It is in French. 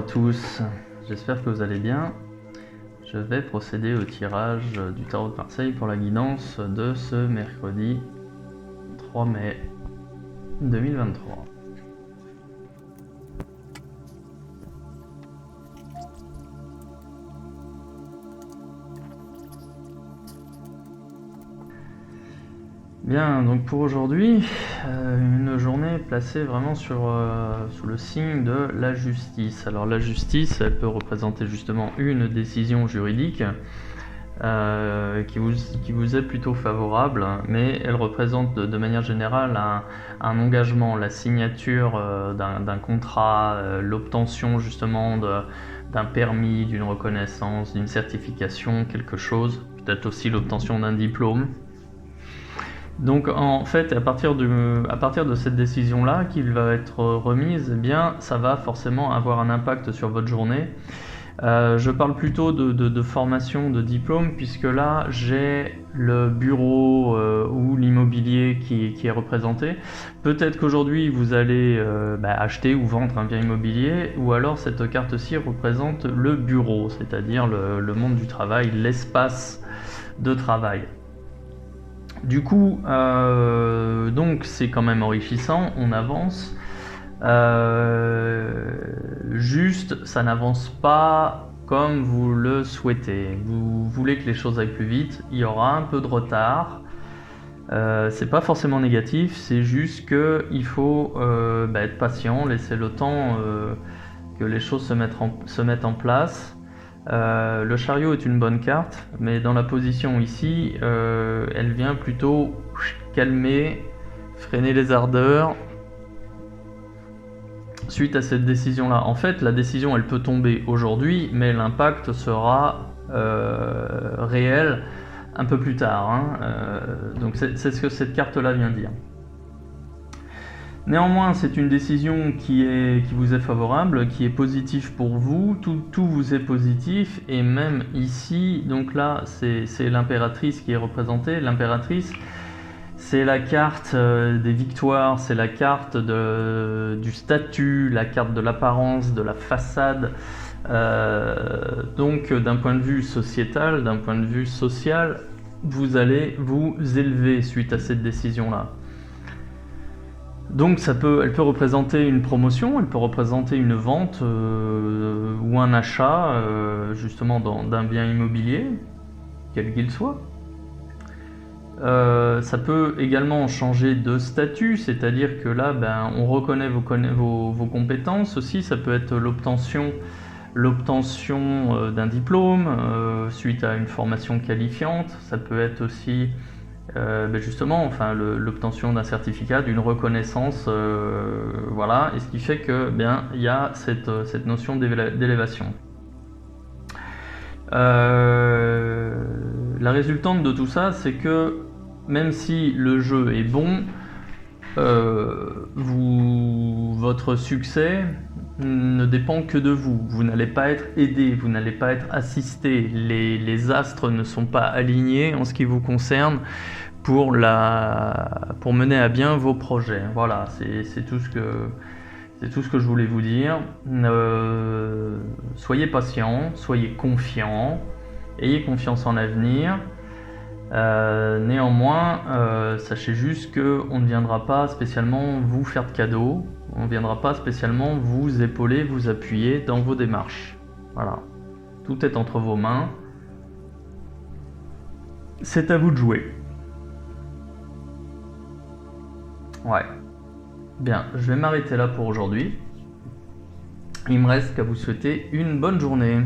à tous, j'espère que vous allez bien. Je vais procéder au tirage du tarot de Marseille pour la guidance de ce mercredi 3 mai 2023. Bien, donc pour aujourd'hui, une journée placée vraiment sous le signe de la justice. Alors la justice, elle peut représenter justement une décision juridique qui vous est plutôt favorable, mais elle représente de manière générale un engagement, la signature d'un contrat, l'obtention justement d'un permis, d'une reconnaissance, d'une certification, quelque chose, peut-être aussi l'obtention d'un diplôme. Donc en fait, à partir de cette décision-là qui va être remise, eh bien, ça va forcément avoir un impact sur votre journée. Je parle plutôt de formation, de diplôme, puisque là j'ai le bureau ou l'immobilier qui est représenté. Peut-être qu'aujourd'hui vous allez acheter ou vendre un bien immobilier, ou alors cette carte-ci représente le bureau, c'est-à-dire le monde du travail, l'espace de travail. Du coup, donc c'est quand même enrichissant, on avance. Juste, ça n'avance pas comme vous le souhaitez. Vous voulez que les choses aillent plus vite, il y aura un peu de retard. C'est pas forcément négatif, c'est juste qu'il faut être patient, laisser le temps que les choses se mettent en place. Le chariot est une bonne carte, mais dans la position ici, elle vient plutôt calmer, freiner les ardeurs suite à cette décision-là. En fait, la décision, elle peut tomber aujourd'hui, mais l'impact sera réel un peu plus tard. Donc c'est ce que cette carte-là vient dire. Néanmoins, c'est une décision qui vous est favorable, qui est positive pour vous, tout vous est positif, et même ici, donc là, c'est l'impératrice qui est représentée. L'impératrice, c'est la carte des victoires, c'est la carte du statut, la carte de l'apparence, de la façade. Donc d'un point de vue sociétal, d'un point de vue social, vous allez vous élever suite à cette décision-là. Donc elle peut représenter une promotion, elle peut représenter une vente ou un achat justement d'un bien immobilier, quel qu'il soit. Ça peut également changer de statut, c'est-à-dire que là on reconnaît vos compétences aussi. Ça peut être l'obtention d'un diplôme suite à une formation qualifiante. Ça peut être aussi justement l'obtention d'un certificat, d'une reconnaissance, voilà, et ce qui fait que il y a cette notion d'élévation. La résultante de tout ça, c'est que même si le jeu est bon, votre succès ne dépend que de vous. Vous n'allez pas être aidé, vous n'allez pas être assisté. Les astres ne sont pas alignés en ce qui vous concerne pour mener à bien vos projets. Voilà, c'est tout ce que je voulais vous dire. Soyez patient, soyez confiant, ayez confiance en l'avenir. Néanmoins, sachez juste qu'on ne viendra pas spécialement vous faire de cadeaux, on ne viendra pas spécialement vous épauler, vous appuyer dans vos démarches. Voilà, tout est entre vos mains. C'est à vous de jouer. Ouais. Bien, je vais m'arrêter là pour aujourd'hui. Il me reste qu'à vous souhaiter une bonne journée.